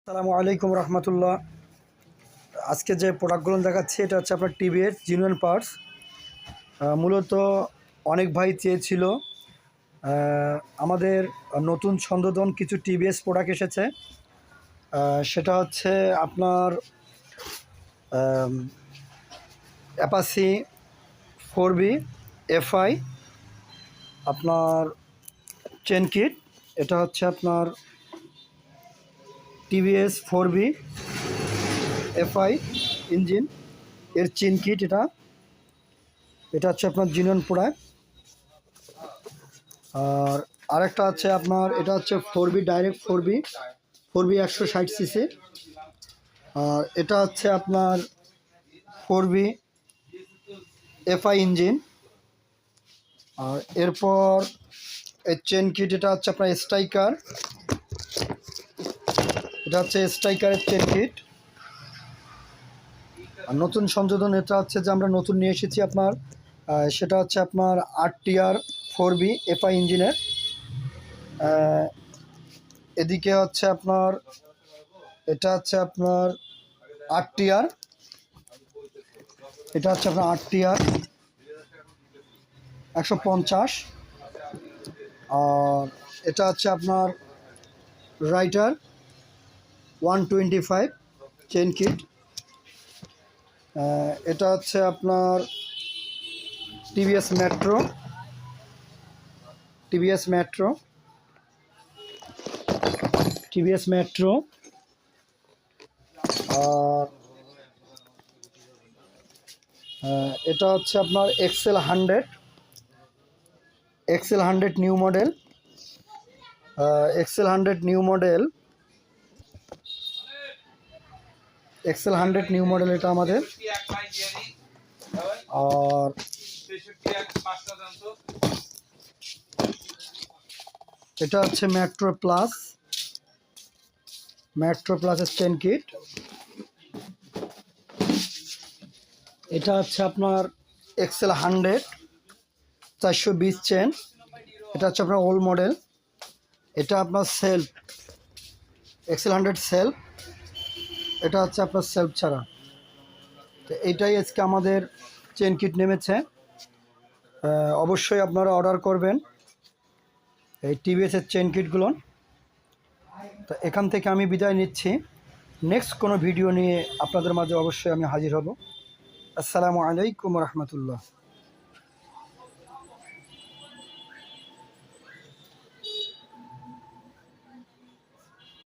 আসসালামু আলাইকুম রহমতুল্লাহ। আজকে যে প্রোডাক্টগুলো দেখাচ্ছি এটা হচ্ছে আপনার টিভিএস জেনুইন পার্টস। মূলত অনেক ভাই চেয়েছিল আমাদের নতুন সংশোধন কিছু টিভিএস প্রোডাক্ট এসেছে। সেটা হচ্ছে আপনার অ্যাপাসি 4B FI আপনার চেন কিট। এটা হচ্ছে আপনার টিভিএস 4B FI ইঞ্জিন এর চেন কিট। এটা হচ্ছে আপনার জেনুইন প্রোডাক্ট। আর আরেকটা আছে আপনার, এটা হচ্ছে 4B ডাইরেক্ট 4B 160cc। আর এটা হচ্ছে আপনার 4B FI ইঞ্জিন। আর এরপর এই চেন কিট, এটা হচ্ছে আপনার স্ট্রাইকার। এটা হচ্ছে স্ট্রাইকারের চেন কিট। আর নতুন সংযোজন এটা হচ্ছে যে আমরা নতুন নিয়ে এসেছি আপনার, সেটা হচ্ছে আপনার RTR 4B FI ইঞ্জিনের। এদিকে হচ্ছে আপনার, এটা হচ্ছে আপনার RTR, এটা হচ্ছে আপনার RTR 150। আর এটা হচ্ছে আপনার রাইটার 125 চেন কিট। এটা হচ্ছে আপনার টিভিএস মেট্রো আর এটা হচ্ছে আপনার Excel 100 new model. Excel 100 new model এটা আমাদের। আর এটা হচ্ছে মেট্রো প্লাসের চেন কিট। এটা হচ্ছে আপনার এক্সেল 100 420 চেন। এটা হচ্ছে আপনার ওল্ড মডেল। এটা আপনার সেলফ এক্সেল 100 সেলফ। এটা হচ্ছে আপনার সেলফ ছাড়া। তো এইটাই আজকে আমাদের চেন কিট নেমেছে। অবশ্যই আপনারা অর্ডার করবেন এই টিভিএসের চেন কিটগুলো। তো এখান থেকে আমি বিদায় নিচ্ছি। নেক্সট কোনো ভিডিও নিয়ে আপনাদের মাঝে অবশ্যই আমি হাজির হব। আসসালামু আলাইকুম রহমতুল্লাহ।